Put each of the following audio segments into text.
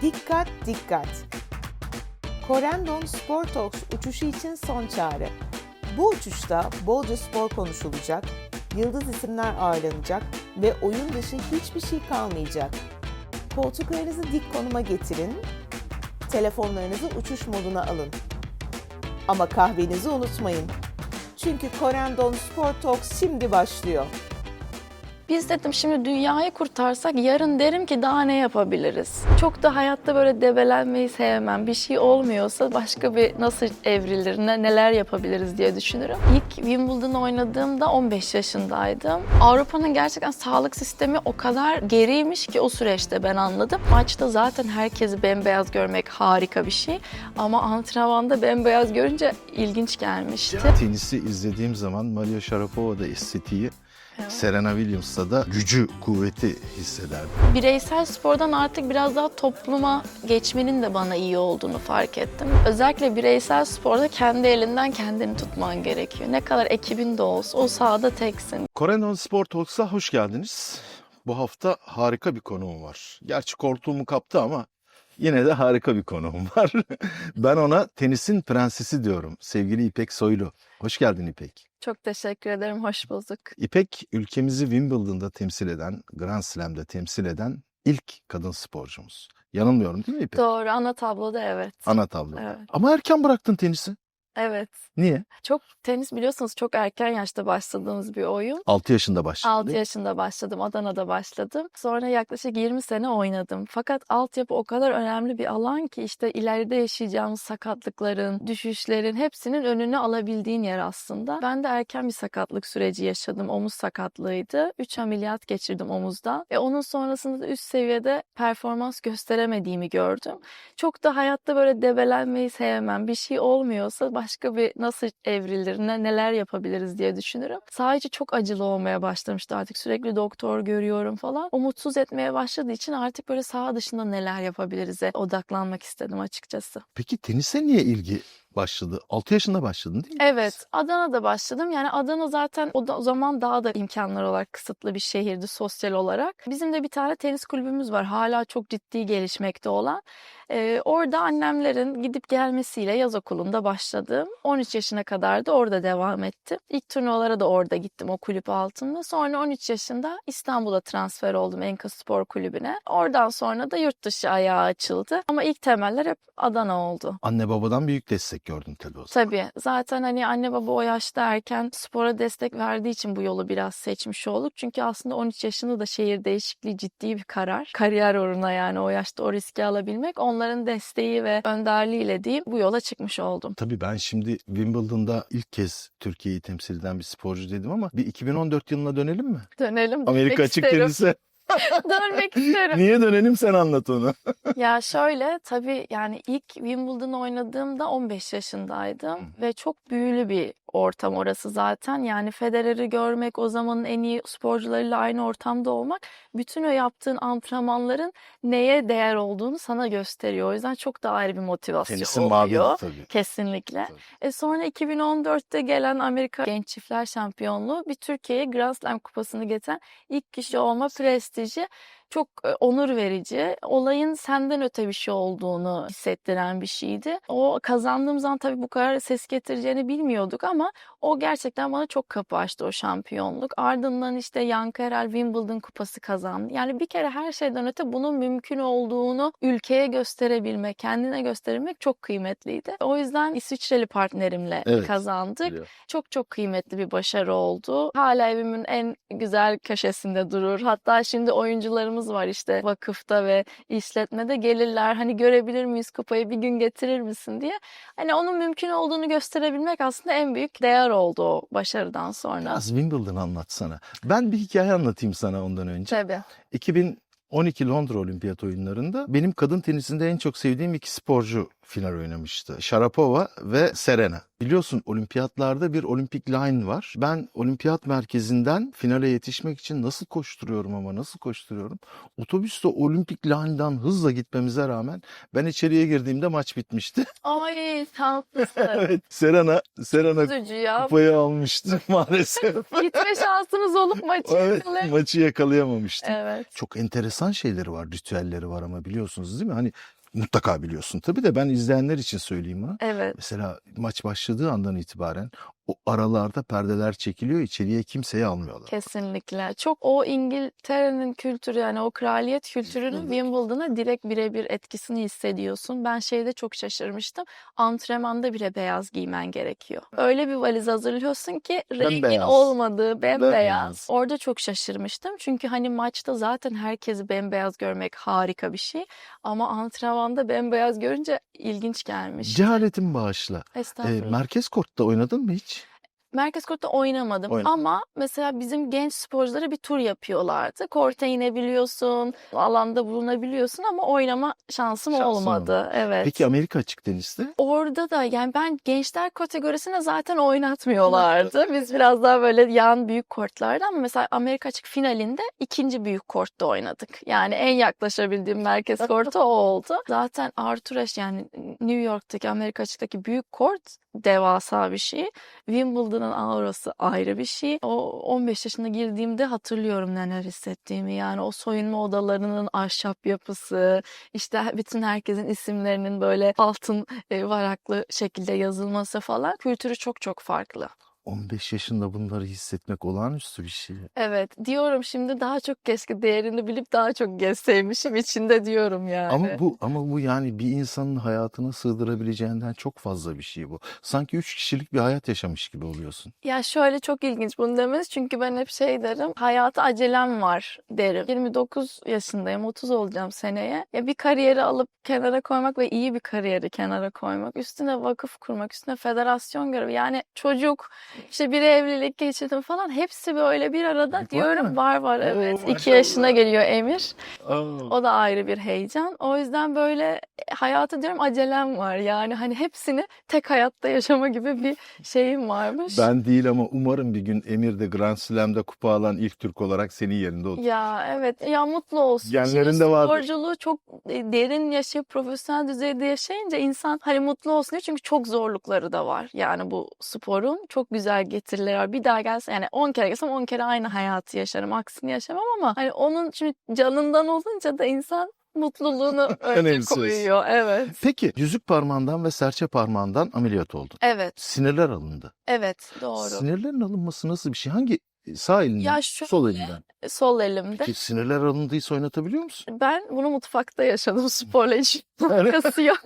Dikkat dikkat! Corendon Sport Talks uçuşu için son çağrı. Bu uçuşta bolca spor konuşulacak, yıldız isimler ağırlanacak ve oyun dışı hiçbir şey kalmayacak. Koltuklarınızı dik konuma getirin, telefonlarınızı uçuş moduna alın. Ama kahvenizi unutmayın. Çünkü Corendon Sport Talks şimdi başlıyor. Biz dedim şimdi dünyayı kurtarsak yarın derim ki daha ne yapabiliriz? Çok da hayatta böyle debelenmeyi sevmem. Bir şey olmuyorsa başka bir nasıl evrilir, neler yapabiliriz diye düşünürüm. İlk Wimbledon oynadığımda 15 yaşındaydım. Avrupa'nın gerçekten sağlık sistemi o kadar geriymiş ki o süreçte ben anladım. Maçta zaten herkesi bembeyaz görmek harika bir şey. Ama antrenmanda bembeyaz görünce ilginç gelmişti. Tenisi izlediğim zaman Maria Sharapova'da estetiği, Serena Williams'ta da gücü, kuvveti hissederdim. Bireysel spordan artık biraz daha topluma geçmenin de bana iyi olduğunu fark ettim. Özellikle bireysel sporda kendi elinden kendini tutman gerekiyor. Ne kadar ekibin de olsa o sahada teksin. Corendon Sport Talks'a hoş geldiniz. Bu hafta harika bir konuğum var. Gerçi koltuğumu kaptı ama yine de harika bir konuğum var. Ben ona tenisin prensesi diyorum. Sevgili İpek Soylu. Hoş geldin İpek. Çok teşekkür ederim, hoş bulduk. İpek ülkemizi Wimbledon'da temsil eden, Grand Slam'de temsil eden ilk kadın sporcumuz. Yanılmıyorum değil mi İpek? Doğru, ana tabloda evet. Ana tabloda. Evet. Ama erken bıraktın tenisi. Evet. Niye? Çok tenis biliyorsunuz çok erken yaşta başladığımız bir oyun. 6 yaşında başladın. 6 yaşında başladım, Adana'da başladım. Sonra yaklaşık 20 sene oynadım. Fakat altyapı o kadar önemli bir alan ki işte ileride yaşayacağımız sakatlıkların, düşüşlerin hepsinin önünü alabildiğin yer aslında. Ben de erken bir sakatlık süreci yaşadım. Omuz sakatlığıydı. 3 ameliyat geçirdim omuzda. Ve onun sonrasında da üst seviyede performans gösteremediğimi gördüm. Çok da hayatta böyle debelenmeyi sevmem. Bir şey olmuyorsa başka bir nasıl evrilir, neler yapabiliriz diye düşünürüm. Sadece çok acılı olmaya başlamıştı artık. Sürekli doktor görüyorum falan. O mutsuz etmeye başladığı için artık böyle saha dışında neler yapabiliriz'e odaklanmak istedim açıkçası. Peki tenise niye ilgi başladı? 6 yaşında başladın değil mi? Evet, Adana'da başladım. Yani Adana zaten o zaman daha da imkanlar olarak kısıtlı bir şehirdi sosyal olarak. Bizim de bir tane tenis kulübümüz var. Hala çok ciddi gelişmekte olan. Orada annemlerin gidip gelmesiyle yaz okulunda başladım. 13 yaşına kadar da orada devam ettim. İlk turnuvalara da orada gittim o kulüp altında. Sonra 13 yaşında İstanbul'a transfer oldum Enka Spor Kulübü'ne. Oradan sonra da yurt dışı ayağı açıldı. Ama ilk temeller hep Adana oldu. Anne babadan büyük destek gördün tabii o zaman. Tabii. Zaten hani anne baba o yaşta erken spora destek verdiği için bu yolu biraz seçmiş olduk. Çünkü aslında 13 yaşında da şehir değişikliği ciddi bir karar. Kariyer uğruna yani o yaşta o riski alabilmek. Onların desteği ve önderliğiyle diyeyim bu yola çıkmış oldum. Tabii ben şimdi Wimbledon'da ilk kez Türkiye'yi temsil eden bir sporcu dedim ama bir 2014 yılına dönelim mi? Dönelim. Amerika açık tenise. Dönmek isterim. Niye dönelim sen anlat onu. Ya şöyle tabii yani ilk Wimbledon oynadığımda 15 yaşındaydım ve çok büyülü bir ortam orası zaten. Yani Federer'i görmek, o zamanın en iyi sporcularıyla aynı ortamda olmak bütün o yaptığın antrenmanların neye değer olduğunu sana gösteriyor. O yüzden çok da ayrı bir motivasyon Tenisin oluyor. mabedi tabii. Kesinlikle. Tabii. Sonra 2014'te gelen Amerika Genç Çiftler Şampiyonluğu bir Türkiye'ye Grand Slam kupasını getiren ilk kişi olma prestiji çok onur verici. Olayın senden öte bir şey olduğunu hissettiren bir şeydi. O kazandığım zaman tabii bu kadar ses getireceğini bilmiyorduk ama o gerçekten bana çok kapı açtı o şampiyonluk. Ardından işte Yankı Herel Wimbledon kupası kazandı. Yani bir kere her şeyden öte bunun mümkün olduğunu ülkeye gösterebilmek, kendine gösterebilmek çok kıymetliydi. O yüzden İsviçreli partnerimle kazandık. Biliyorum. Çok çok kıymetli bir başarı oldu. Hala evimin en güzel köşesinde durur. Hatta şimdi oyuncularımız var işte vakıfta ve işletmede gelirler. Hani görebilir miyiz kupayı bir gün getirir misin diye. Hani onun mümkün olduğunu gösterebilmek aslında en büyük değer oldu o başarıdan sonra. Biraz Wimbledon anlatsana. Ben bir hikaye anlatayım sana ondan önce. Tabii. 2012 Londra Olimpiyat Oyunları'nda benim kadın tenisinde en çok sevdiğim iki sporcu final oynamıştı. Sharapova ve Serena. Biliyorsun olimpiyatlarda bir olimpik line var. Ben olimpiyat merkezinden finale yetişmek için nasıl koşturuyorum ama nasıl koşturuyorum. Otobüste olimpik line'dan hızla gitmemize rağmen ben içeriye girdiğimde maç bitmişti. Ay şanslısın. Evet. Serena Üzücü ya. kupayı almıştı maalesef. Gitme şansımız olup maçı Evet, yakalayamadık. maçı yakalayamamıştı. Evet. Çok enteresan şeyleri var, ritüelleri var ama biliyorsunuz değil mi? Hani mutlaka biliyorsun. Tabii de ben izleyenler için söyleyeyim ha. Evet. Mesela maç başladığı andan itibaren o aralarda perdeler çekiliyor, içeriye kimseyi almıyorlar. Kesinlikle. Çok o İngiltere'nin kültürü yani o kraliyet kültürünün Evet. Wimbledon'a direkt birebir etkisini hissediyorsun. Ben şeyde çok şaşırmıştım. Antrenmanda bile beyaz giymen gerekiyor. Öyle bir valiz hazırlıyorsun ki rengin Bembeyaz. olmadığı bembeyaz. Bembeyaz. Orada çok şaşırmıştım. Çünkü hani maçta zaten herkesi bembeyaz görmek harika bir şey. Ama antrenmanda bembeyaz görünce ilginç gelmiş. Cehaletim bağışla. Estağfurullah. Merkez kortta oynadın mı hiç? Merkez kortta oynamadım ama mesela bizim genç sporculara bir tur yapıyorlardı. Korta inebiliyorsun, alanda bulunabiliyorsun ama oynama şansım olmadı. Evet. Peki Amerika açık teniste? Orada da yani ben gençler kategorisine zaten oynatmıyorlardı. Biz biraz daha böyle yan büyük kortlarda ama mesela Amerika açık finalinde ikinci büyük kortta oynadık. Yani en yaklaşabildiğim merkez kortu o oldu. Zaten Arthur Ashe yani New York'taki Amerika açıktaki büyük kort devasa bir şey. Wimbledon'ın aurası ayrı bir şey. O 15 yaşına girdiğimde hatırlıyorum neler hissettiğimi. Yani o soyunma odalarının ahşap yapısı, işte bütün herkesin isimlerinin böyle altın varaklı şekilde yazılması falan. Kültürü çok çok farklı. 15 yaşında bunları hissetmek olağanüstü bir şey. Evet diyorum şimdi daha çok keşke değerini bilip daha çok gezseymişim içinde diyorum yani. Ama bu yani bir insanın hayatına sığdırabileceğinden çok fazla bir şey bu. Sanki 3 kişilik bir hayat yaşamış gibi oluyorsun. Ya şöyle çok ilginç bunu demeniz çünkü ben hep şey derim hayata acelem var derim. 29 yaşındayım 30 olacağım seneye. Ya bir kariyeri alıp kenara koymak ve iyi bir kariyeri kenara koymak. Üstüne vakıf kurmak, üstüne federasyon görevi. Yani çocuk işte bir evlilik geçirdim falan hepsi böyle bir arada Çocuk var diyorum mı? var evet. 2 maşallah. yaşına geliyor Emir. Aa. O da ayrı bir heyecan. O yüzden böyle hayata diyorum acelem var. Yani hani hepsini tek hayatta yaşama gibi bir şeyim varmış. Ben değil ama umarım bir gün Emir de Grand Slam'da kupa alan ilk Türk olarak senin yerinde olur. Ya evet ya mutlu olsun. Genlerinde Şimdi vardır. sporculuğu çok derin yaşayıp profesyonel düzeyde yaşayınca insan hani mutlu olsun diyor. Çünkü çok zorlukları da var. Yani bu sporun çok güzel getirileri var. Bir daha gelse yani 10 kere gelsem 10 kere aynı hayatı yaşarım. Aksini yaşamam ama hani onun şimdi canından olunca da insan mutluluğunu önce Önemsiz. koyuyor. Evet. Peki yüzük parmağından ve serçe parmağından ameliyat oldun. Evet. Sinirler alındı. Evet doğru. Sinirlerin alınması nasıl bir şey? Hangi sağ elinden, Ya şöyle, sol elinden? sol elimde. Peki sinirler alındıysa oynatabiliyor musun? Ben bunu mutfakta yaşadım. Sporla hiç alakası yok.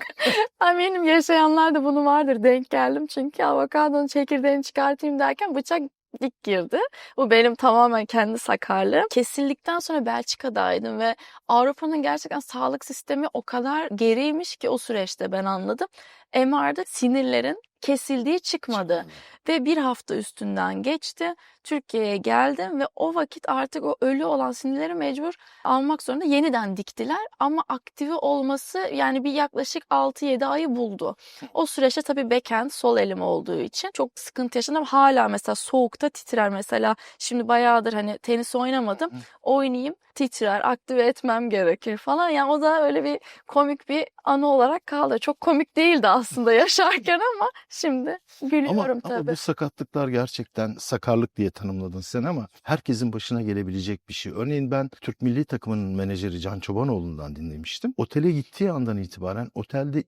Eminim yaşayanlar da bunu vardır. Denk geldim çünkü avokadonun çekirdeğini çıkartayım derken bıçak dik girdi. Bu benim tamamen kendi sakarlığım. Kesildikten sonra Belçika'daydım ve Avrupa'nın gerçekten sağlık sistemi o kadar geriymiş ki o süreçte ben anladım. MR'da sinirlerin kesildiği çıkmadı. Ve bir hafta üstünden geçti. Türkiye'ye geldim ve o vakit artık o ölü olan sinirleri mecbur almak zorunda yeniden diktiler. Ama aktive olması yani bir yaklaşık 6-7 ayı buldu. O süreçte tabii backhand sol elim olduğu için çok sıkıntı yaşadım. Hala mesela soğukta titrer mesela. Şimdi bayağıdır hani tenis oynamadım. Oynayayım titrer, aktive etmem gerekir falan. Yani o da öyle bir komik bir anı olarak kaldı. Çok komik değildi aslında yaşarken ama şimdi gülüyorum Ama tabii. bu sakatlıklar gerçekten sakarlık diye tanımladın sen ama herkesin başına gelebilecek bir şey. Örneğin ben Türk milli takımının menajeri Can Çobanoğlu'ndan dinlemiştim. Otele gittiği andan itibaren otelde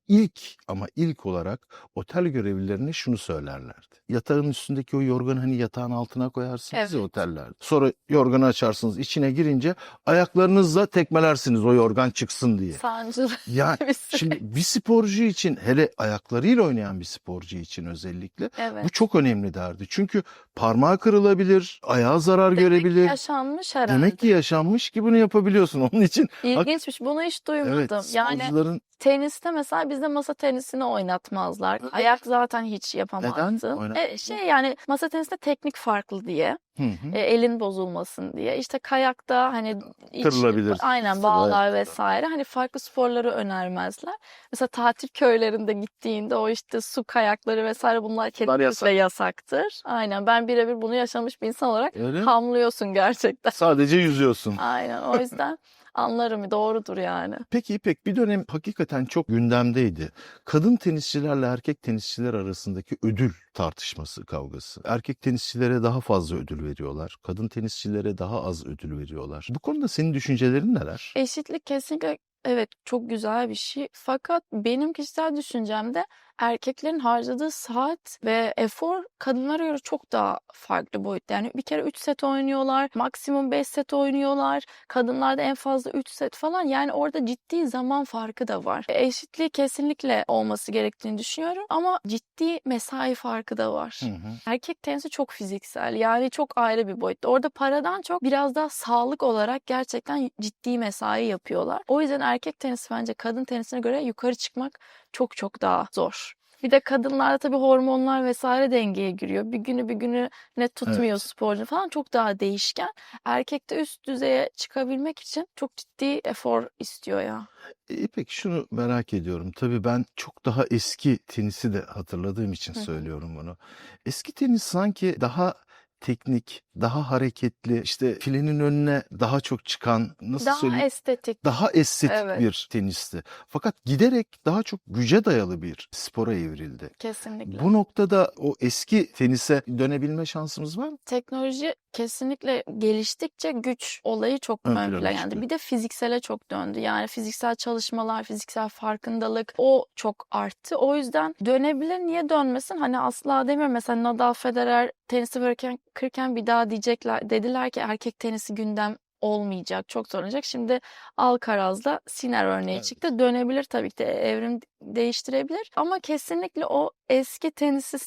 ilk olarak otel görevlilerine şunu söylerlerdi. Yatağın üstündeki o yorganı hani yatağın altına koyarsınız ya Evet. otellerde. Sonra yorganı açarsınız içine girince ayaklarınızla tekmelersiniz o yorgan çıksın diye. Sancılı Yani bir süreç. şimdi bir sporcu için hele ayaklarıyla oynayan bir sporcu için özellikle Evet. bu çok önemli derdi. Çünkü parmağı kırılabilir, ayağı zarar görebilir. Yaşanmış herhalde. Demek ki yaşanmış ki bunu yapabiliyorsun. Onun için İlginçmiş. Bunu hiç duymadım. evet Yani sporcuların teniste mesela bizde masa tenisini oynatmazlar. Evet. Ayak zaten hiç yapamazsın. Neden? Oynatmazlar. Yani masa tenisinde teknik farklı diye. Hı hı. Elin bozulmasın diye. İşte kayakta hani Kırılabilir. aynen bağlar vesaire. Hani farklı sporları önermezler. Mesela tatil köylerinde gittiğinde o işte su kayakları vesaire bunlar kesinlikle yasaktır. Aynen, ben birebir bunu yaşamış bir insan olarak Öyle mi? hamlıyorsun gerçekten. Sadece yüzüyorsun. Aynen, o yüzden anlarım, doğrudur yani. Peki İpek, bir dönem hakikaten çok gündemdeydi. Kadın tenisçilerle erkek tenisçiler arasındaki ödül tartışması, kavgası. Erkek tenisçilere daha fazla ödül veriyorlar. Kadın tenisçilere daha az ödül veriyorlar. Bu konuda senin düşüncelerin neler? Eşitlik kesinlikle evet çok güzel bir şey. Fakat benim kişisel düşüncemde erkeklerin harcadığı saat ve efor kadınlara göre çok daha farklı boyutta. Yani bir kere 3 set oynuyorlar, maksimum 5 set oynuyorlar. Kadınlarda en fazla 3 set falan. Yani orada ciddi zaman farkı da var. Eşitliği kesinlikle olması gerektiğini düşünüyorum ama ciddi mesai farkı da var. Hı hı. Erkek tenisi çok fiziksel, yani çok ayrı bir boyutta. Orada paradan çok biraz daha sağlık olarak gerçekten ciddi mesai yapıyorlar. O yüzden erkek tenisi bence kadın tenisine göre yukarı çıkmak çok çok daha zor. Bir de kadınlarda tabii hormonlar vesaire dengeye giriyor. Bir günü ne tutmuyor Evet. sporcu falan, çok daha değişken. Erkekte üst düzeye çıkabilmek için çok ciddi efor istiyor ya. İpek, şunu merak ediyorum. Tabii ben çok daha eski tenisi de hatırladığım için Hı hı. söylüyorum bunu. Eski tenis sanki daha teknik, daha hareketli, işte filenin önüne daha çok çıkan, nasıl Daha söyleyeyim, estetik. daha estetik Evet. bir tenisti. Fakat giderek daha çok güce dayalı bir spora evrildi. Kesinlikle. Bu noktada o eski tenise dönebilme şansımız var mı? Teknoloji kesinlikle geliştikçe güç olayı çok Ön ön plana plana geldi. çıkıyor. Bir de fiziksele çok döndü. Yani fiziksel çalışmalar, fiziksel farkındalık o çok arttı. O yüzden dönebilir, niye dönmesin? Hani asla demiyorum. Mesela Nadal, Federer tenisi bırakırken bir daha dediler ki erkek tenisi gündem olmayacak, çok zor olacak. Şimdi Alcaraz'la Sinner örneği Evet. çıktı. Dönebilir tabii ki de, evrim değiştirebilir. Ama kesinlikle o eski tenisi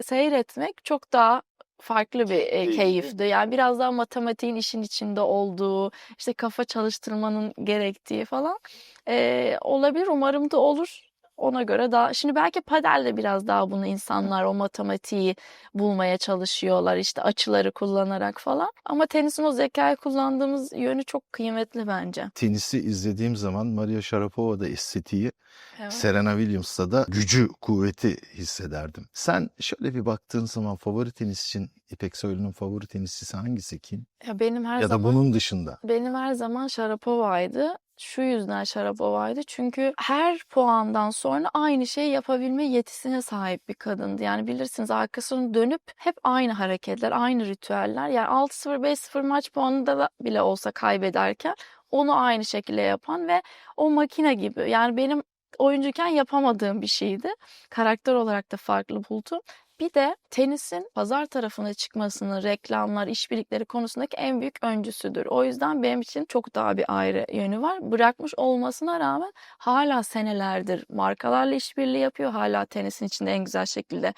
seyretmek çok daha farklı bir keyifti. Yani biraz daha matematiğin işin içinde olduğu, işte kafa çalıştırmanın gerektiği falan olabilir. Umarım da olur. Ona göre daha... Şimdi belki padelde biraz daha bunu insanlar o matematiği bulmaya çalışıyorlar. İşte açıları kullanarak falan. Ama tenisin o zekayı kullandığımız yönü çok kıymetli bence. Tenisi izlediğim zaman Maria Sharapova'da estetiği, Evet. Serena Williams'ta da gücü, kuvveti hissederdim. Sen şöyle bir baktığın zaman favori tenisçin, İpek Soylu'nun favori tenisçisi hangisi, kim? Ya benim her Ya da zaman bunun dışında. Benim her zaman Sharapova'ydı. Şu yüzden Sharapova'ydı. Çünkü her puandan sonra aynı şeyi yapabilme yetisine sahip bir kadındı. Yani bilirsiniz, arkasını dönüp hep aynı hareketler, aynı ritüeller. Yani 6-0, 5-0 maç puanında da bile olsa kaybederken onu aynı şekilde yapan ve o makine gibi. Yani benim oyuncuyken yapamadığım bir şeydi. Karakter olarak da farklı buldum. Bir de tenisin pazar tarafına çıkmasının, reklamlar, işbirlikleri konusundaki en büyük öncüsüdür. O yüzden benim için çok daha bir ayrı yönü var. Bırakmış olmasına rağmen hala senelerdir markalarla işbirliği yapıyor. Hala tenisin içinde en güzel şekilde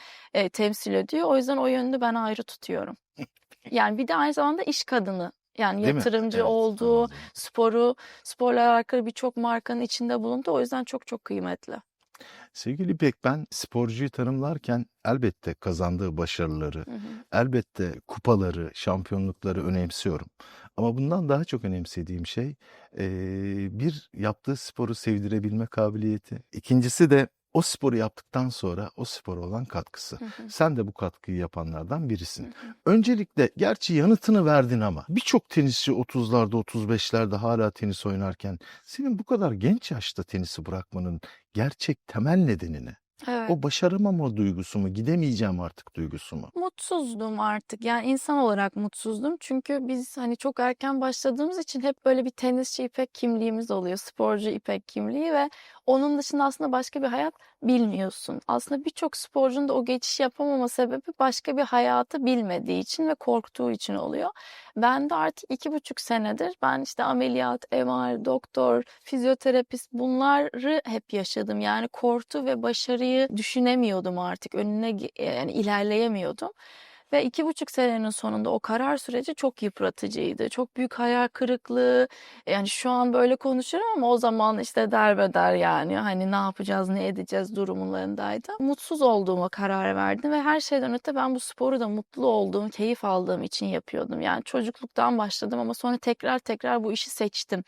temsil ediyor. O yüzden o yönünü ben ayrı tutuyorum. Yani bir de aynı zamanda iş kadını. Yani Değil mi? yatırımcı Evet, olduğu, anladım. sporla alakalı birçok markanın içinde bulundu. O yüzden çok çok kıymetli. Sevgili İpek, ben sporcuyu tanımlarken elbette kazandığı başarıları, Hı hı. elbette kupaları, şampiyonlukları önemsiyorum. Ama bundan daha çok önemsediğim şey bir, yaptığı sporu sevdirebilme kabiliyeti. İkincisi de o sporu yaptıktan sonra o spora olan katkısı. Hı hı. Sen de bu katkıyı yapanlardan Hı birisin. hı. Öncelikle, gerçi yanıtını verdin ama birçok tenisçi 30'larda 35'lerde hala tenis oynarken senin bu kadar genç yaşta tenisi bırakmanın gerçek temel nedeni ne? Evet. O başaramama duygusu mu, gidemeyeceğim artık duygusu mu? Mutsuzdum artık. Yani insan olarak mutsuzdum. Çünkü biz hani çok erken başladığımız için hep böyle bir tenisçi İpek kimliğimiz oluyor. Sporcu İpek kimliği ve onun dışında aslında başka bir hayat bilmiyorsun. Aslında birçok sporcunun da o geçiş yapamama sebebi başka bir hayatı bilmediği için ve korktuğu için oluyor. Ben de artık 2,5 senedir ben işte ameliyat, MR, doktor, fizyoterapist bunları hep yaşadım. Yani korku ve başarıyı düşünemiyordum artık. Önüne yani ilerleyemiyordum. Ve 2,5 senenin sonunda o karar süreci çok yıpratıcıydı. Çok büyük hayal kırıklığı. Yani şu an böyle konuşurum ama o zaman işte derbeder yani. Hani ne yapacağız, ne edeceğiz durumlarındaydı. Mutsuz olduğuma karar verdim ve her şeyden öte ben bu sporu da mutlu olduğum, keyif aldığım için yapıyordum. Yani çocukluktan başladım ama sonra tekrar bu işi seçtim.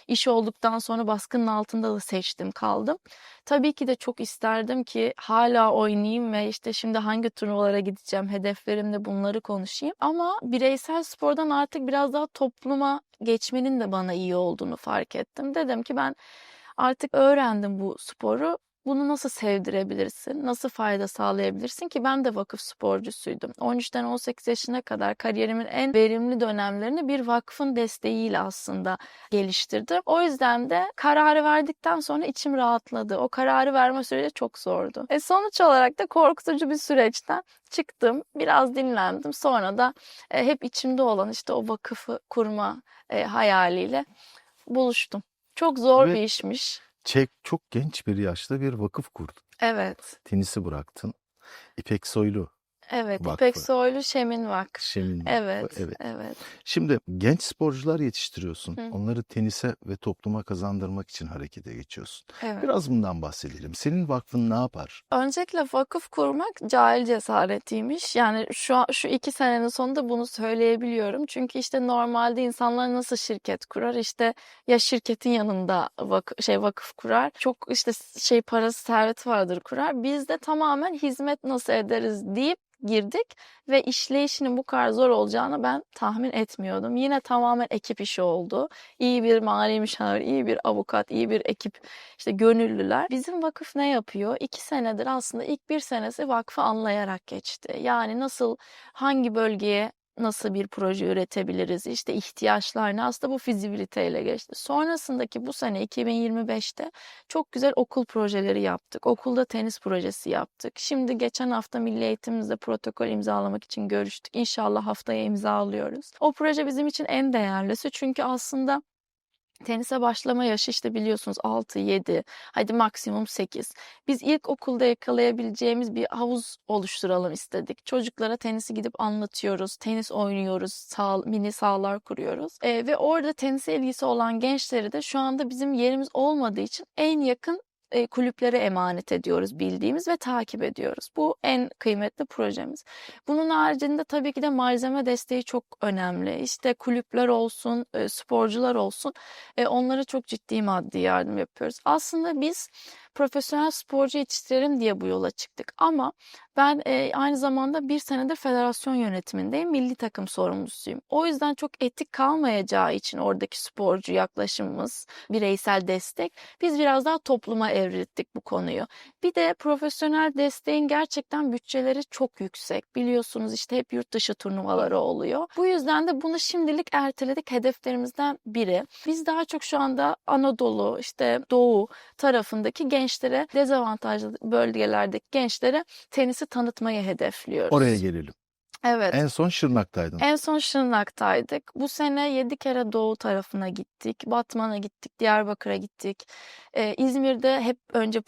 İş olduktan sonra baskının altında da seçtim, kaldım. Tabii ki de çok isterdim ki hala oynayayım ve işte şimdi hangi turnuvalara gideceğim, hedeflerimle bunları konuşayım. Ama bireysel spordan artık biraz daha topluma geçmenin de bana iyi olduğunu fark ettim. Dedim ki ben artık öğrendim bu sporu. Bunu nasıl sevdirebilirsin? Nasıl fayda sağlayabilirsin ki ben de vakıf sporcusuydum. 13'ten 18 yaşına kadar kariyerimin en verimli dönemlerini bir vakfın desteğiyle aslında geliştirdim. O yüzden de kararı verdikten sonra içim rahatladı. O kararı verme süreci çok zordu. Sonuç olarak da korkutucu bir süreçten çıktım. Biraz dinlendim. Sonra da hep içimde olan işte o vakıfı kurma hayaliyle buluştum. Çok zor Ve bir işmiş. çok genç bir yaşta bir vakıf kurdun. Evet. Tenisi bıraktın. İpek Soylu Evet, İpek Vakfı. Soylu Şemin Vakfı. Şemin Vakfı. Evet, Evet. evet. Şimdi genç sporcular yetiştiriyorsun. Hı. Onları tenise ve topluma kazandırmak için harekete geçiyorsun. Evet. Biraz bundan bahsedelim. Senin vakfın ne yapar? Öncelikle vakıf kurmak cahil cesaretiymiş. Yani şu 2 senenin sonunda bunu söyleyebiliyorum. Çünkü işte normalde insanlar nasıl şirket kurar? İşte ya şirketin yanında vakıf kurar. Çok işte parası serveti vardır kurar. Biz de tamamen hizmet nasıl ederiz deyip girdik ve işleyişinin bu kadar zor olacağını ben tahmin etmiyordum. Yine tamamen ekip işi oldu. İyi bir mali müşavir, iyi bir avukat, iyi bir ekip, işte gönüllüler. Bizim vakıf ne yapıyor? 2 senedir aslında ilk 1 senesi vakfı anlayarak geçti. Yani hangi bölgeye nasıl bir proje üretebiliriz? İşte ihtiyaçlar ne? Aslında bu fizibiliteyle geçti. Sonrasındaki bu sene 2025'te çok güzel okul projeleri yaptık. Okulda tenis projesi yaptık. Şimdi geçen hafta Milli Eğitimimizde protokol imzalamak için görüştük. İnşallah haftaya imzalıyoruz. O proje bizim için en değerlisi çünkü aslında tenise başlama yaşı işte biliyorsunuz 6, 7, hadi maksimum 8. Biz ilk okulda yakalayabileceğimiz bir havuz oluşturalım istedik. Çocuklara tenisi gidip anlatıyoruz, tenis oynuyoruz, mini sahalar kuruyoruz. Ve orada tenise ilgisi olan gençleri de şu anda bizim yerimiz olmadığı için en yakın kulüplere emanet ediyoruz bildiğimiz ve takip ediyoruz. Bu en kıymetli projemiz. Bunun haricinde tabii ki de malzeme desteği çok önemli. İşte kulüpler olsun, sporcular olsun onlara çok ciddi maddi yardım yapıyoruz. Aslında biz profesyonel sporcu yetiştirelim diye bu yola çıktık ama ben aynı zamanda 1 senedir federasyon yönetimindeyim, milli takım sorumlusuyum. O yüzden çok etik kalmayacağı için oradaki sporcu yaklaşımımız, bireysel destek, biz biraz daha topluma evrildik bu konuyu. Bir de profesyonel desteğin gerçekten bütçeleri çok yüksek. Biliyorsunuz işte hep yurt dışı turnuvaları oluyor. Bu yüzden de bunu şimdilik erteledik, hedeflerimizden biri. Biz daha çok şu anda Anadolu, işte Doğu tarafındaki gençlere, dezavantajlı bölgelerdeki gençlere tenisi tanıtmayı hedefliyoruz. Oraya gelelim. Evet. En son Şırnak'taydın. En son Şırnak'taydık. Bu sene 7 kere doğu tarafına gittik. Batman'a gittik, Diyarbakır'a gittik. İzmir'de hep önce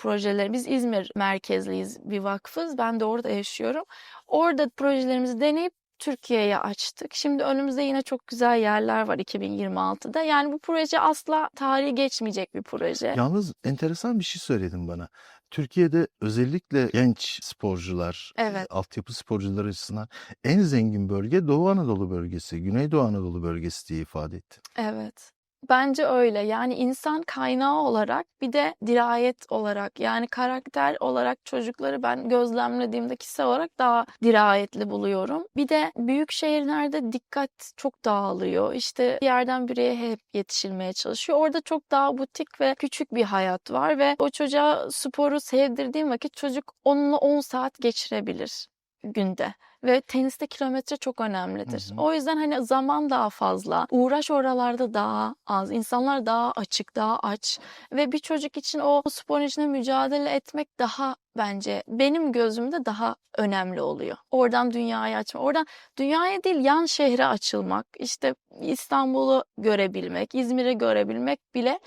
biz İzmir merkezliyiz bir vakfız. Ben de orada yaşıyorum. Orada projelerimizi deneyip Türkiye'ye açtık. Şimdi önümüzde yine çok güzel yerler var 2026'da. Yani bu proje asla tarihi geçmeyecek bir proje. Yalnız enteresan bir şey söyledin bana. Türkiye'de özellikle genç sporcular, Evet. altyapı sporcuları açısından en zengin bölge Doğu Anadolu bölgesi, Güneydoğu Anadolu bölgesi diye ifade ettin. Evet. Bence öyle. Yani insan kaynağı olarak bir de dirayet olarak yani karakter olarak çocukları ben gözlemlediğimde kişisel olarak daha dirayetli buluyorum. Bir de büyük şehirlerde dikkat çok dağılıyor. İşte bir yerden bir yere hep yetişilmeye çalışıyor. Orada çok daha butik ve küçük bir hayat var ve o çocuğa sporu sevdirdiğim vakit çocuk onunla 10 saat geçirebilir günde. Ve teniste kilometre çok önemlidir. Hı hı. O yüzden hani zaman daha fazla, uğraş oralarda daha az, insanlar daha açık, daha aç ve bir çocuk için o sporun içinde mücadele etmek daha bence benim gözümde daha önemli oluyor. Oradan dünyayı açmak, oradan dünyaya değil yan şehre açılmak, işte İstanbul'u görebilmek, İzmir'i görebilmek bile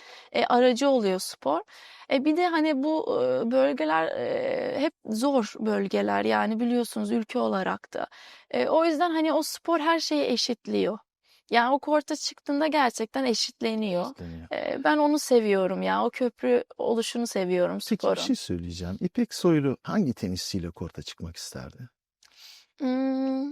aracı oluyor spor. Bir de hani bu bölgeler hep zor bölgeler yani biliyorsunuz ülke olarak da. O yüzden hani o spor her şeyi eşitliyor. Yani o korta çıktığında gerçekten eşitleniyor. İsteniyor. Ben onu seviyorum ya. O köprü oluşunu seviyorum Peki bir sporun. şey söyleyeceğim. İpek Soylu hangi tenisçiyle korta çıkmak isterdi? Hmm,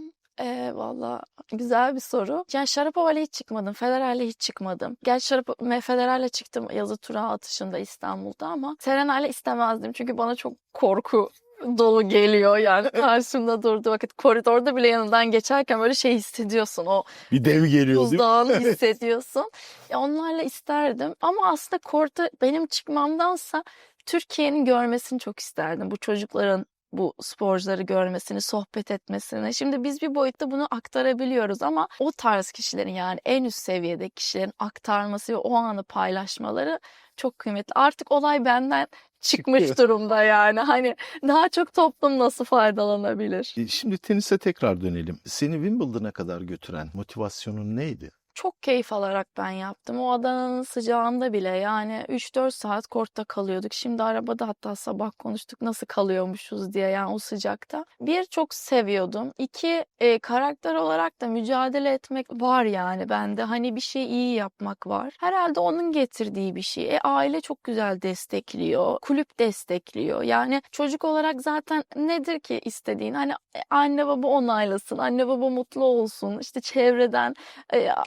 valla güzel bir soru. Yani Sharapova'yla hiç çıkmadım. Federer'le hiç çıkmadım. Gerçi Federer'le çıktım yazı tura atışında İstanbul'da ama Serena'yla istemezdim. Çünkü bana çok korku dolu geliyor yani karşımda durduğu vakit koridorda bile yanından geçerken böyle şey hissediyorsun, o Bir dev geliyor değil mi? buzdağını hissediyorsun. Onlarla isterdim ama aslında korta benim çıkmamdansa Türkiye'nin görmesini çok isterdim. Bu çocukların bu sporcuları görmesini, sohbet etmesini. Şimdi biz bir boyutta bunu aktarabiliyoruz ama o tarz kişilerin yani en üst seviyedeki kişilerin aktarması ve o anı paylaşmaları çok kıymetli. Artık olay benden çıkmış Çıkıyor. durumda yani. Hani daha çok toplum nasıl faydalanabilir? Şimdi tenise tekrar dönelim. Seni Wimbledon'a kadar götüren motivasyonun neydi? Çok keyif alarak ben yaptım. O Adana'nın sıcağında bile yani 3-4 saat kortta kalıyorduk. Şimdi arabada hatta sabah konuştuk nasıl kalıyormuşuz diye yani o sıcakta. Bir, çok seviyordum. İki, karakter olarak da mücadele etmek var yani bende. Hani bir şey iyi yapmak var. Herhalde onun getirdiği bir şey. Aile çok güzel destekliyor. Kulüp destekliyor. Yani çocuk olarak zaten nedir ki istediğin? Hani anne baba onaylasın. Anne baba mutlu olsun. İşte çevreden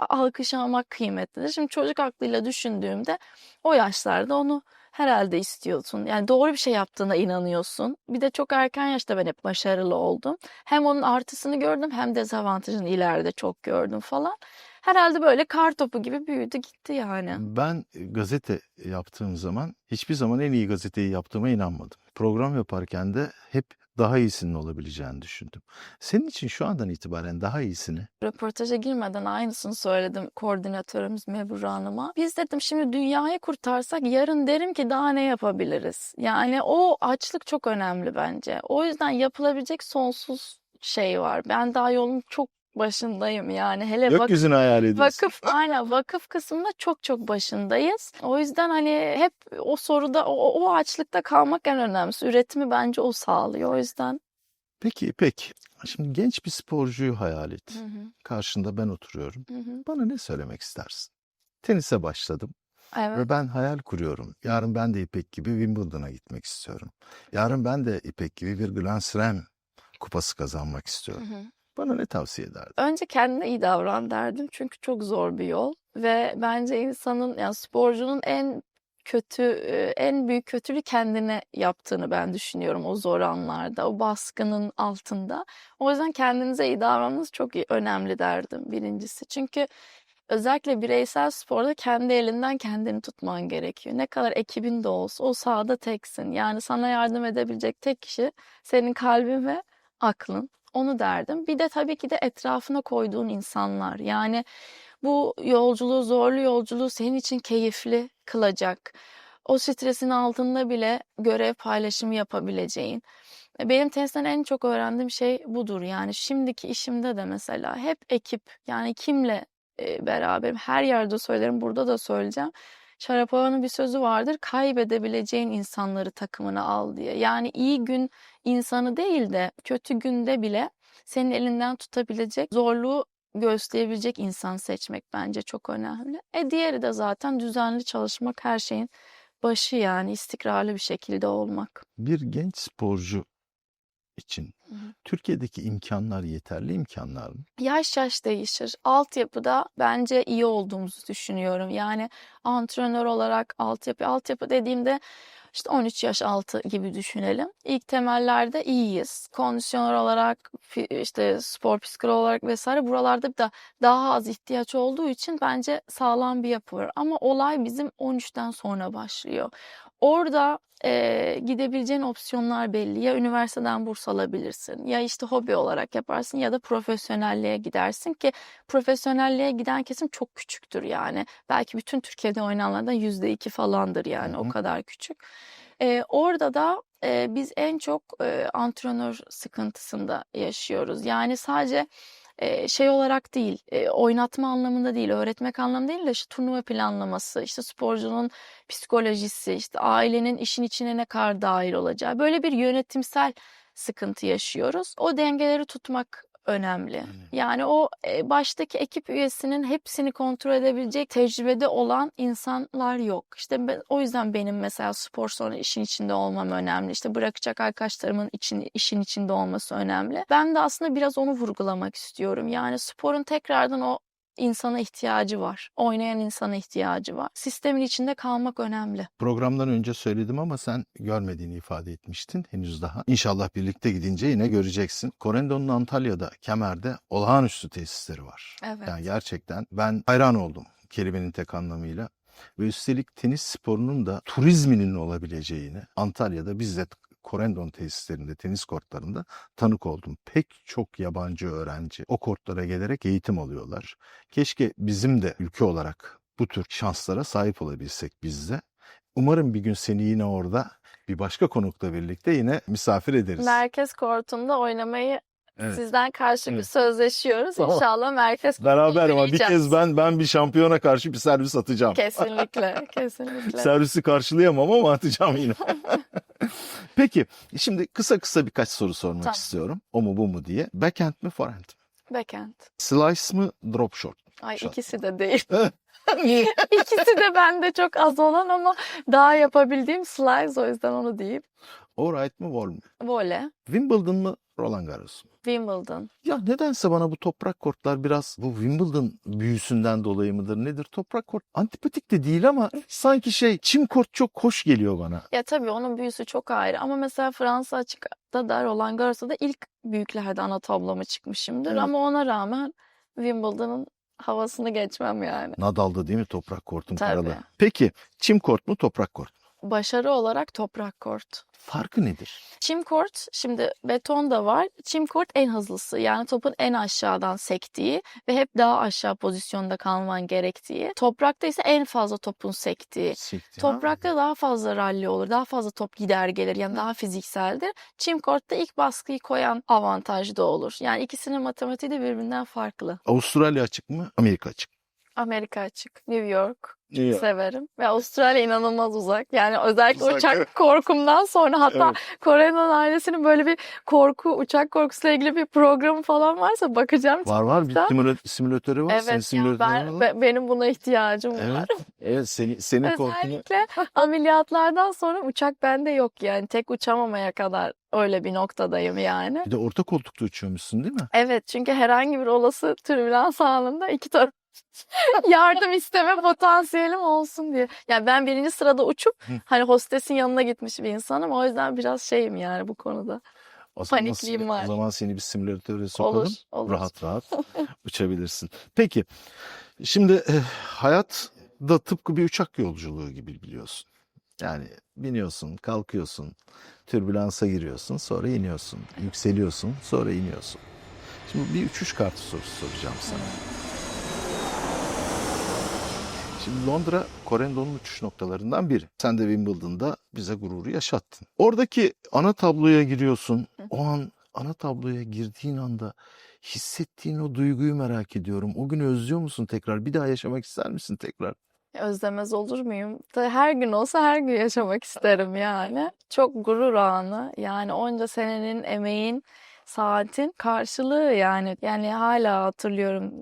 alkış almak kıymetlidir. Şimdi çocuk aklıyla düşündüğümde o yaşlarda onu herhalde istiyorsun. Yani doğru bir şey yaptığına inanıyorsun. Bir de çok erken yaşta ben hep başarılı oldum. Hem onun artısını gördüm hem dezavantajını ileride çok gördüm falan. Herhalde böyle kar topu gibi büyüdü gitti yani. Ben gazete yaptığım zaman hiçbir zaman en iyi gazeteyi yaptığıma inanmadım. Program yaparken de hep daha iyisinin olabileceğini düşündüm. Senin için şu andan itibaren daha iyisini Röportaja girmeden aynısını söyledim koordinatörümüz Mebru Hanım'a. Biz dedim şimdi dünyayı kurtarsak yarın derim ki daha ne yapabiliriz? Yani o açlık çok önemli bence. O yüzden yapılabilecek sonsuz şey var. Ben daha yolun çok başındayım yani. Hele gökyüzünü hayal ediyorsun. aynen vakıf kısmında çok çok başındayız. O yüzden hani hep o soruda o açlıkta kalmak en önemlisi. Üretimi bence o sağlıyor. O yüzden. Peki İpek, şimdi genç bir sporcuyu hayal et. Hı hı, Karşında ben oturuyorum. hı hı. Bana ne söylemek istersin? Tenise başladım Evet. ve ben hayal kuruyorum. Yarın ben de İpek gibi Wimbledon'a gitmek istiyorum. Yarın ben de İpek gibi bir Grand Slam kupası kazanmak Hı istiyorum. hı. Bana ne tavsiye ederdin? Önce kendine iyi davran derdim çünkü çok zor bir yol ve bence insanın yani sporcunun en büyük kötülüğü kendine yaptığını ben düşünüyorum o zor anlarda, o baskının altında. O yüzden kendinize iyi davranmanız çok önemli derdim birincisi. Çünkü özellikle bireysel sporda kendi elinden kendini tutman gerekiyor. Ne kadar ekibin de olsa o sahada teksin. Yani sana yardım edebilecek tek kişi senin kalbin ve aklın. Onu derdim. Bir de tabii ki de etrafına koyduğun insanlar. Yani bu yolculuğu, zorlu yolculuğu senin için keyifli kılacak. O stresin altında bile görev paylaşımı yapabileceğin. Benim tenisten en çok öğrendiğim şey budur. Yani şimdiki işimde de mesela hep ekip. Yani kimle beraberim. Her yerde söylerim, burada da söyleyeceğim. Sharapova'nın bir sözü vardır. Kaybedebileceğin insanları takımına al diye. Yani iyi gün insanı değil de kötü günde bile senin elinden tutabilecek, zorluğu göğüsleyebilecek insan seçmek bence çok önemli. Diğeri de zaten düzenli çalışmak, her şeyin başı yani istikrarlı bir şekilde olmak. Bir genç sporcu için Hı hı. Türkiye'deki imkanlar yeterli imkanlar mı? Yaş yaş değişir. Altyapıda bence iyi olduğumuzu düşünüyorum. Yani antrenör olarak altyapı dediğimde işte 13 yaş altı gibi düşünelim. İlk temellerde iyiyiz. Kondisyoner olarak, işte spor psikoloğu olarak vesaire buralarda da daha az ihtiyaç olduğu için bence sağlam bir yapı var. Ama olay bizim 13'ten sonra başlıyor. Orada gidebileceğin opsiyonlar belli. Ya üniversiteden burs alabilirsin, ya işte hobi olarak yaparsın ya da profesyonelliğe gidersin ki profesyonelliğe giden kesim çok küçüktür yani. Belki bütün Türkiye'de oynananlardan %2 falandır yani Hı o hı. kadar küçük. Orada da biz en çok antrenör sıkıntısında yaşıyoruz. Yani sadece şey olarak değil, oynatma anlamında değil, öğretmek anlamında değil de işte turnuva planlaması, işte sporcunun psikolojisi, işte ailenin işin içine ne kadar dahil olacağı. Böyle bir yönetimsel sıkıntı yaşıyoruz. O dengeleri tutmak önemli. Yani o baştaki ekip üyesinin hepsini kontrol edebilecek tecrübede olan insanlar yok. İşte o yüzden benim mesela spor sonra işin içinde olmam önemli. İşte bırakacak arkadaşlarımın işin içinde olması önemli. Ben de aslında biraz onu vurgulamak istiyorum. Yani sporun tekrardan o insana ihtiyacı var. Oynayan insana ihtiyacı var. Sistemin içinde kalmak önemli. Programdan önce söyledim ama sen görmediğini ifade etmiştin henüz daha. İnşallah birlikte gidince yine göreceksin. Correndo'nun Antalya'da, Kemer'de olağanüstü tesisleri var. Evet. Yani gerçekten ben hayran oldum kelimenin tek anlamıyla. Ve üstelik tenis sporunun da turizminin olabileceğini Antalya'da bizzat Corendon tesislerinde, tenis kortlarında tanık oldum. Pek çok yabancı öğrenci o kortlara gelerek eğitim alıyorlar. Keşke bizim de ülke olarak bu tür şanslara sahip olabilsek biz de. Umarım bir gün seni yine orada bir başka konukla birlikte yine misafir ederiz. Merkez kortunda oynamayı Evet. sizden karşı bir Evet. sözleşiyoruz. Tamam. İnşallah merkez kortunda Beraber ama bir oynayacağız. kez ben bir şampiyona karşı bir servis atacağım. Kesinlikle, kesinlikle. Servisi karşılayamam ama atacağım yine. Peki şimdi kısa birkaç soru sormak Tamam. istiyorum. O mu bu mu diye. Backhand mi forehand mi? Backhand. Slice mı drop shot? Ay Shot. ikisi de değil. Niye? İkisi de bende çok az olan ama daha yapabildiğim slice, o yüzden onu diyeyim. Alright mı wall mu? Vole, Wimbledon mı Roland Garros mu? Wimbledon. Ya nedense bana bu toprak kortlar biraz bu Wimbledon büyüsünden dolayı mıdır nedir? Toprak kort antipatik de değil ama sanki çim kort çok hoş geliyor bana. Ya tabii onun büyüsü çok ayrı ama mesela Fransa açıkta da Roland Garros'ta da ilk büyüklerde ana tabloma çıkmışımdır. Evet. Ama ona rağmen Wimbledon'ın havasını geçmem yani. Nadal'da değil mi toprak kortun Tabii. kralı? Peki çim kort mu toprak kort mu? Başarı olarak toprak kort. Farkı nedir? Çim kort, şimdi beton da var. Çim kort en hızlısı. Yani topun en aşağıdan sektiği ve hep daha aşağı pozisyonda kalman gerektiği. Toprakta ise en fazla topun sektiği. Sekti, Toprakta daha fazla ralli olur. Daha fazla top gider gelir. Yani daha fizikseldir. Çim kortta ilk baskıyı koyan avantajı da olur. Yani ikisinin matematiği de birbirinden farklı. Avustralya açık mı? Amerika açık. Amerika açık, New York. New York. Severim. Ve Avustralya inanılmaz uzak. Yani özellikle Uzak, uçak evet. korkumdan sonra hatta Evet. Kore'nin ailesinin böyle bir uçak korkusuyla ilgili bir programı falan varsa bakacağım. Var bir TikTok'ta. simülatörü var. Senin Evet ya simülatörün var. benim buna ihtiyacım var. Evet. Evet senin korkunu. Özellikle ameliyatlardan sonra uçak bende yok yani. Tek uçamamaya kadar öyle bir noktadayım yani. Bir de orta koltukta uçuyormuşsun değil mi? Evet, çünkü herhangi bir olası türbülans anında iki taraf yardım isteme potansiyelim olsun diye. Yani ben birinci sırada uçup hani hostesin yanına gitmiş bir insanım. O yüzden biraz şeyim yani bu konuda. O zaman, Panikliğim var. O zaman seni bir simülatöre sokalım. Olur. Rahat uçabilirsin. Peki şimdi hayat da tıpkı bir uçak yolculuğu gibi biliyorsun. Yani biniyorsun, kalkıyorsun, türbülansa giriyorsun, sonra iniyorsun, yükseliyorsun, sonra iniyorsun. Şimdi bir uçuş kartı sorusu soracağım sana. Şimdi Londra, Corendon'un uçuş noktalarından biri. Sen de Wimbledon'da bize gururu yaşattın. Oradaki ana tabloya giriyorsun. O an ana tabloya girdiğin anda hissettiğin o duyguyu merak ediyorum. O günü özlüyor musun tekrar? Bir daha yaşamak ister misin tekrar? Özlemez olur muyum? Her gün olsa her gün yaşamak isterim yani. Çok gurur anı. Yani onca senenin emeğin, saatin karşılığı yani. Yani hala hatırlıyorum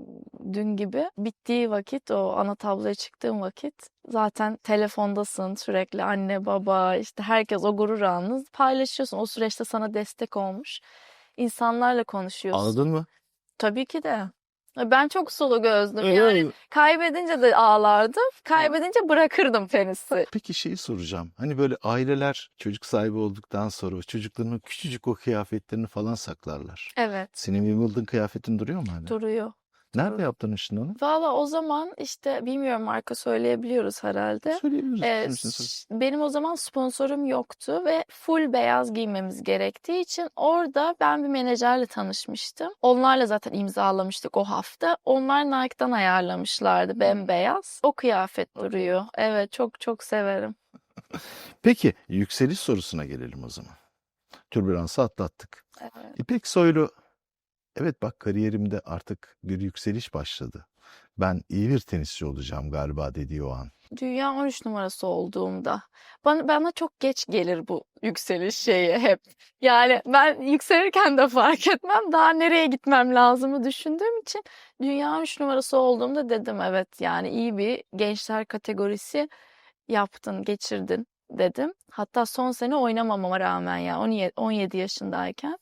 dün gibi. Bittiği vakit, o ana tabloya çıktığım vakit zaten telefondasın sürekli, anne baba işte herkes o gurur anını paylaşıyorsun. O süreçte sana destek olmuş insanlarla konuşuyorsun. Ağladın mı? Tabii ki de. Ben çok sulu gözlüm Öyle yani. mi? Kaybedince de ağlardım. Kaybedince bırakırdım tenisi. Peki şeyi soracağım. Hani böyle aileler çocuk sahibi olduktan sonra o çocukların o küçücük o kıyafetlerini falan saklarlar. Evet, Senin Wimbledon kıyafetin duruyor mu hala? duruyor. Nerede yaptın şimdi onu? Valla o zaman işte bilmiyorum, marka söyleyebiliyoruz herhalde. Söyleyebiliriz. Benim o zaman sponsorum yoktu ve full beyaz giymemiz gerektiği için orada ben bir menajerle tanışmıştım. Onlarla zaten imzalamıştık o hafta. Onlar Nike'dan ayarlamışlardı bembeyaz. O kıyafet duruyor. Evet, çok çok severim. Peki yükseliş sorusuna gelelim o zaman. Türbülansı atlattık. Evet. İpek Soylu, evet bak kariyerimde artık bir yükseliş başladı. Ben iyi bir tenisçi olacağım galiba dediği o an. Dünya 13 numarası olduğumda bana çok geç gelir bu yükseliş şeyi hep. Yani ben yükselirken de fark etmem. Daha nereye gitmem lazımı düşündüğüm için dünya 13 numarası olduğumda dedim evet yani iyi bir gençler kategorisi yaptın, geçirdin dedim. Hatta son sene oynamamama rağmen yani 17 yaşındayken.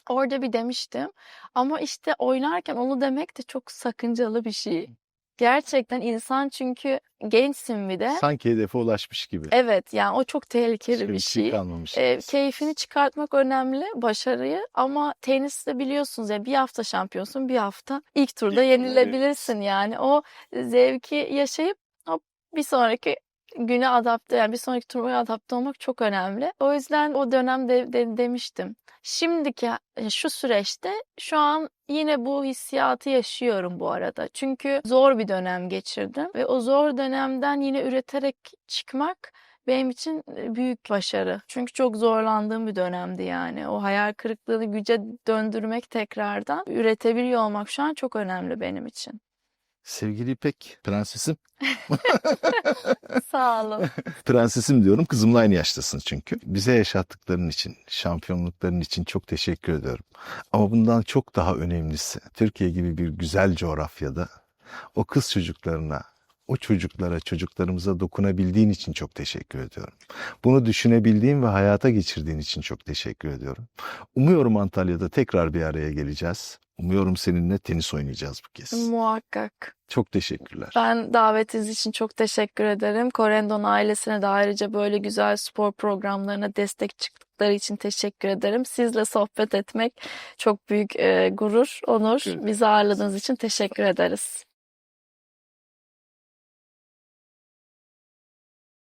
Orada bir demiştim. Ama işte oynarken onu demek de çok sakıncalı bir şey. Gerçekten insan çünkü gençsin bir de. Sanki hedefe ulaşmış gibi. Evet yani o çok tehlikeli bir Hiçbir şey şey. kalmamış. Keyfini çıkartmak önemli, başarıyı ama teniste biliyorsunuz ya bir hafta şampiyonsun, bir hafta ilk turda yenilebilirsin yani. O zevki yaşayıp hop, bir sonraki güne adapte yani bir sonraki turnuvaya adapte olmak çok önemli. O yüzden o dönemde demiştim. Şimdiki şu süreçte şu an yine bu hissiyatı yaşıyorum bu arada. Çünkü zor bir dönem geçirdim ve o zor dönemden yine üreterek çıkmak benim için büyük başarı. Çünkü çok zorlandığım bir dönemdi yani. O hayal kırıklığını güce döndürmek tekrardan, üretebiliyor olmak şu an çok önemli benim için. Sevgili İpek, prensesim. Sağ olun. Prensesim diyorum, kızımla aynı yaştasın çünkü. Bize yaşattıkların için, şampiyonlukların için çok teşekkür ediyorum. Ama bundan çok daha önemlisi, Türkiye gibi bir güzel coğrafyada o kız çocuklarına, o çocuklara, çocuklarımıza dokunabildiğin için çok teşekkür ediyorum. Bunu düşünebildiğin ve hayata geçirdiğin için çok teşekkür ediyorum. Umuyorum Antalya'da tekrar bir araya geleceğiz. Umuyorum seninle tenis oynayacağız bu kez. Muhakkak. Çok teşekkürler. Ben davetiniz için çok teşekkür ederim. Corendon ailesine de ayrıca böyle güzel spor programlarına destek çıktıkları için teşekkür ederim. Sizle sohbet etmek çok büyük gurur, onur. Bizi ağırladığınız için teşekkür ederiz.